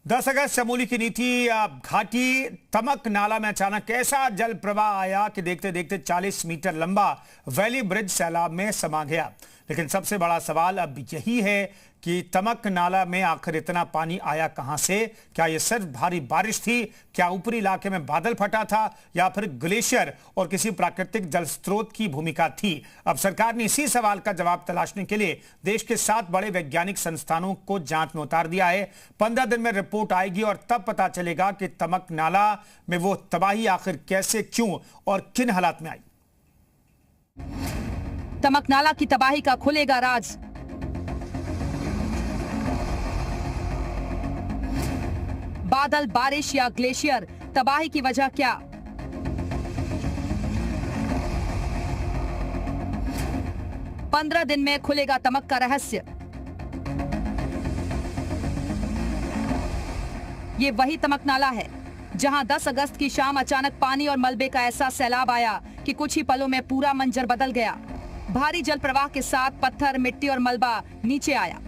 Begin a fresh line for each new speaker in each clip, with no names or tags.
10 अगस्त चमोली की नीति घाटी तमक नाला में अचानक ऐसा जल प्रवाह आया कि देखते देखते 40 मीटर लंबा वैली ब्रिज सैलाब में समा गया। लेकिन सबसे बड़ा सवाल अब यही है कि तमक नाला में आखिर इतना पानी आया कहां से? क्या यह सिर्फ भारी बारिश थी? क्या ऊपरी इलाके में बादल फटा था या फिर ग्लेशियर और किसी प्राकृतिक जल स्रोत की भूमिका थी? अब सरकार ने इसी सवाल का जवाब तलाशने के लिए देश के 7 बड़े वैज्ञानिक संस्थानों को जांच में उतार दिया है। 15 दिन में रिपोर्ट आएगी और तब पता चलेगा कि तमक नाला में वो तबाही आखिर कैसे, क्यों और किन हालात में आई।
तमक नाला की तबाही का खुलेगा राज। बादल, बारिश या ग्लेशियर, तबाही की वजह क्या? पंद्रह दिन में खुलेगा तमक का रहस्य। ये वही तमक नाला है जहां 10 अगस्त की शाम अचानक पानी और मलबे का ऐसा सैलाब आया कि कुछ ही पलों में पूरा मंजर बदल गया। भारी जल प्रवाह के साथ पत्थर, मिट्टी और मलबा नीचे आया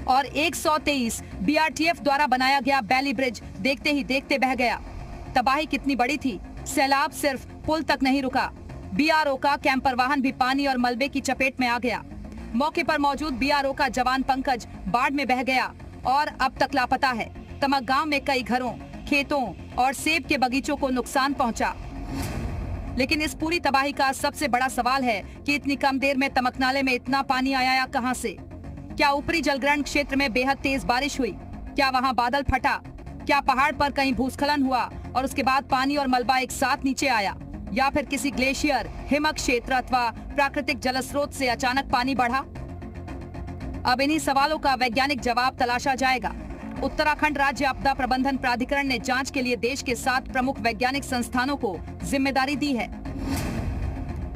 और 123 BRTF द्वारा बनाया गया बैली ब्रिज देखते ही देखते बह गया। तबाही कितनी बड़ी थी, सैलाब सिर्फ पुल तक नहीं रुका, BRO का कैंपर वाहन भी पानी और मलबे की चपेट में आ गया। मौके पर मौजूद BRO का जवान पंकज बाढ़ में बह गया और अब तक लापता है। तमक गांव में कई घरों, खेतों और सेब के बगीचों को नुकसान पहुंचा। लेकिन इस पूरी तबाही का सबसे बड़ा सवाल है कि इतनी कम देर में तमक नाले में इतना पानी आया कहां से? क्या ऊपरी जलग्रहण क्षेत्र में बेहद तेज बारिश हुई? क्या वहां बादल फटा? क्या पहाड़ पर कहीं भूस्खलन हुआ और उसके बाद पानी और मलबा एक साथ नीचे आया? या फिर किसी ग्लेशियर, हिमक क्षेत्र अथवा प्राकृतिक जलस्रोत से अचानक पानी बढ़ा? अब इन्हीं सवालों का वैज्ञानिक जवाब तलाशा जाएगा। उत्तराखंड राज्य आपदा प्रबंधन प्राधिकरण ने जांच के लिए देश के 7 प्रमुख वैज्ञानिक संस्थानों को जिम्मेदारी दी है।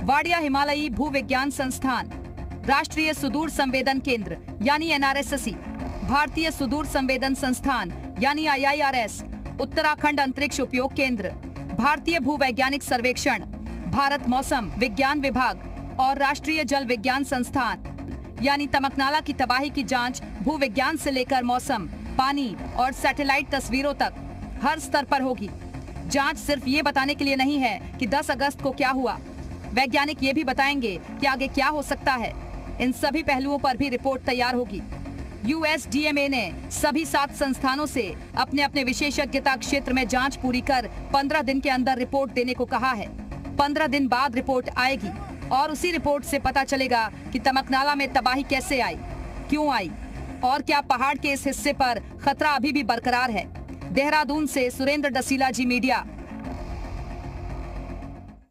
वाडिया हिमालयी भूविज्ञान संस्थान, राष्ट्रीय सुदूर संवेदन केंद्र यानी NRSC, भारतीय सुदूर संवेदन संस्थान यानी IIRS, उत्तराखंड अंतरिक्ष उपयोग केंद्र, भारतीय भूवैज्ञानिक सर्वेक्षण, भारत मौसम विज्ञान विभाग और राष्ट्रीय जल विज्ञान संस्थान। यानी तमकनाला की तबाही की जांच भूविज्ञान से लेकर मौसम, पानी और सैटेलाइट तस्वीरों तक हर स्तर पर होगी। जांच सिर्फ ये बताने के लिए नहीं है कि 10 अगस्त को क्या हुआ, वैज्ञानिक ये भी बताएंगे कि आगे क्या हो सकता है। इन सभी पहलुओं पर भी रिपोर्ट तैयार होगी। USDMA ने सभी 7 संस्थानों से अपने अपने विशेषज्ञता क्षेत्र में जांच पूरी कर 15 दिन के अंदर रिपोर्ट देने को कहा है। 15 दिन बाद रिपोर्ट आएगी और उसी रिपोर्ट से पता चलेगा कि तमकनाला में तबाही कैसे आई, क्यों आई और क्या पहाड़ के इस हिस्से पर खतरा अभी भी बरकरार है। देहरादून से सुरेंद्र डसीला जी, मीडिया।